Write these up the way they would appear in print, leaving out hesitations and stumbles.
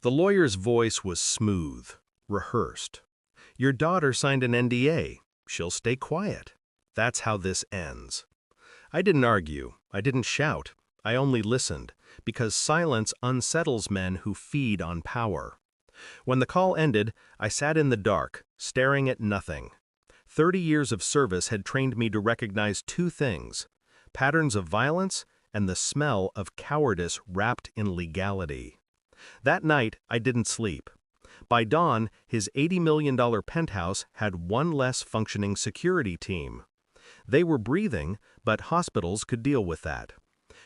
The lawyer's voice was smooth, rehearsed. Your daughter signed an NDA. She'll stay quiet. That's how this ends. I didn't argue. I didn't shout. I only listened, because silence unsettles men who feed on power. When the call ended, I sat in the dark, staring at nothing. 30 years of service had trained me to recognize two things: patterns of violence and the smell of cowardice wrapped in legality. That night, I didn't sleep. By dawn, his $80 million penthouse had one less functioning security team. They were breathing, but hospitals could deal with that.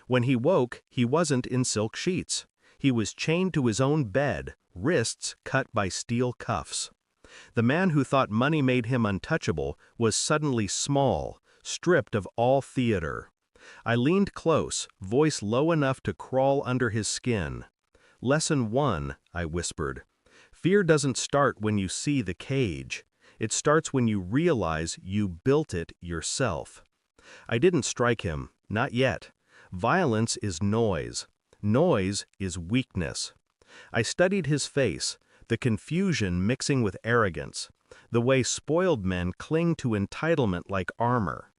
When he woke, he wasn't in silk sheets. He was chained to his own bed, wrists cut by steel cuffs. The man who thought money made him untouchable was suddenly small, stripped of all theater. I leaned close, voice low enough to crawl under his skin. Lesson 1, I whispered. Fear doesn't start when you see the cage. It starts when you realize you built it yourself. I didn't strike him, not yet. Violence is noise. Noise is weakness. I studied his face, the confusion mixing with arrogance, the way spoiled men cling to entitlement like armor.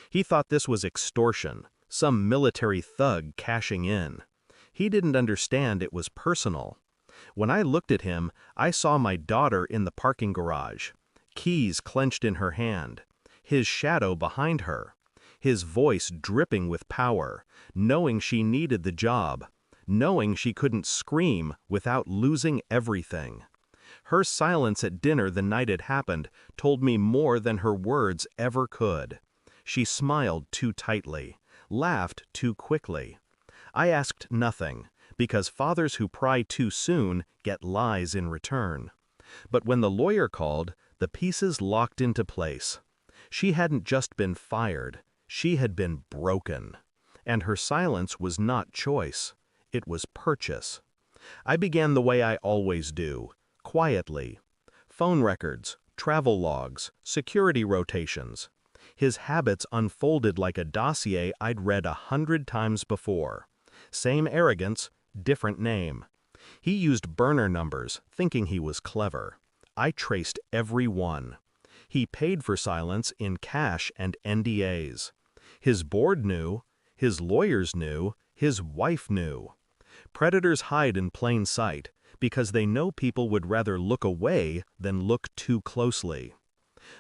He thought this was extortion, some military thug cashing in. He didn't understand it was personal. When I looked at him, I saw my daughter in the parking garage, keys clenched in her hand, his shadow behind her, his voice dripping with power, knowing she needed the job, knowing she couldn't scream without losing everything. Her silence at dinner the night it happened told me more than her words ever could. She smiled too tightly, laughed too quickly. I asked nothing, because fathers who pry too soon get lies in return. But when the lawyer called, the pieces locked into place. She hadn't just been fired, she had been broken. And her silence was not choice, it was purchase. I began the way I always do, quietly. Phone records, travel logs, security rotations. His habits unfolded like a dossier I'd read 100 times before. Same arrogance, different name. He used burner numbers, thinking he was clever. I traced every one. He paid for silence in cash and NDAs. His board knew, his lawyers knew, his wife knew. Predators hide in plain sight because they know people would rather look away than look too closely.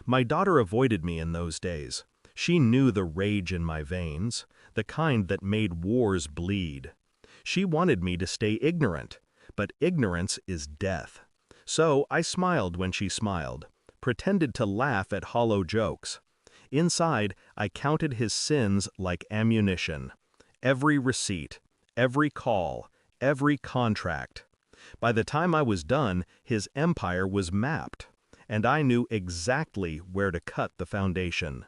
My daughter avoided me in those days. She knew the rage in my veins, the kind that made wars bleed. She wanted me to stay ignorant, but ignorance is death. So I smiled when she smiled, pretended to laugh at hollow jokes. Inside, I counted his sins like ammunition. Every receipt, every call, every contract. By the time I was done, his empire was mapped, and I knew exactly where to cut the foundation.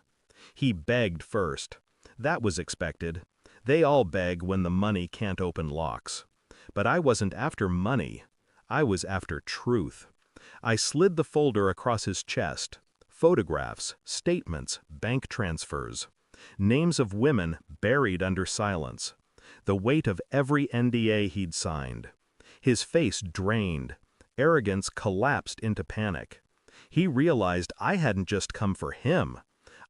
He begged first. That was expected. They all beg when the money can't open locks. But I wasn't after money. I was after truth. I slid the folder across his chest. Photographs, statements, bank transfers. Names of women buried under silence. The weight of every NDA he'd signed. His face drained. Arrogance collapsed into panic. He realized I hadn't just come for him.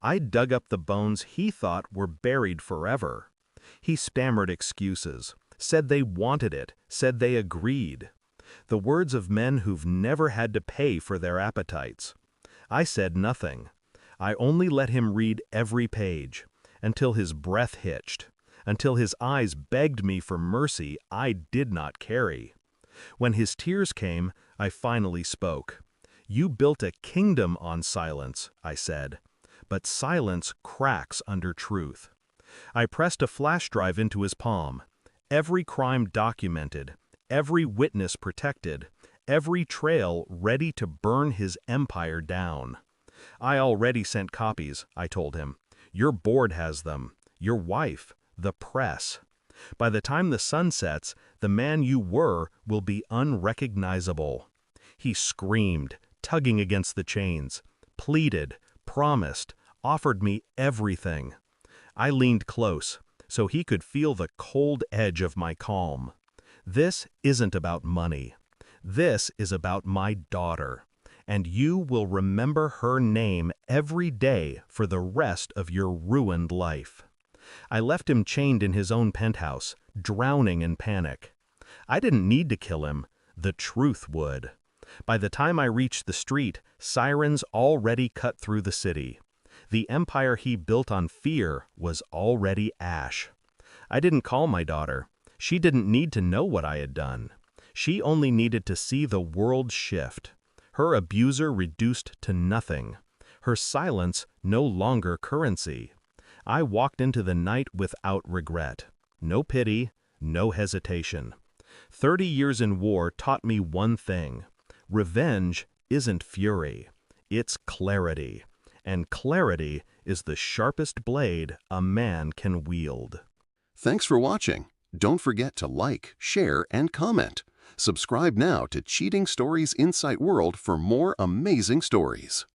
I dug up the bones he thought were buried forever. He stammered excuses, said they wanted it, said they agreed. The words of men who've never had to pay for their appetites. I said nothing. I only let him read every page, until his breath hitched, until his eyes begged me for mercy I did not carry. When his tears came, I finally spoke. You built a kingdom on silence, I said. But silence cracks under truth. I pressed a flash drive into his palm. Every crime documented, every witness protected, every trail ready to burn his empire down. I already sent copies, I told him. Your board has them, your wife, the press. By the time the sun sets, the man you were will be unrecognizable. He screamed, tugging against the chains, pleaded, promised, offered me everything. I leaned close, so he could feel the cold edge of my calm. This isn't about money. This is about my daughter, and you will remember her name every day for the rest of your ruined life. I left him chained in his own penthouse, drowning in panic. I didn't need to kill him. The truth would. By the time I reached the street, sirens already cut through the city. The empire he built on fear was already ash. I didn't call my daughter. She didn't need to know what I had done. She only needed to see the world shift. Her abuser reduced to nothing. Her silence no longer currency. I walked into the night without regret. No pity, no hesitation. 30 years in war taught me one thing. Revenge isn't fury. It's clarity. And clarity is the sharpest blade a man can wield. Thanks for watching. Don't forget to like, share, and comment. Subscribe now to Cheating Stories Insight World for more amazing stories.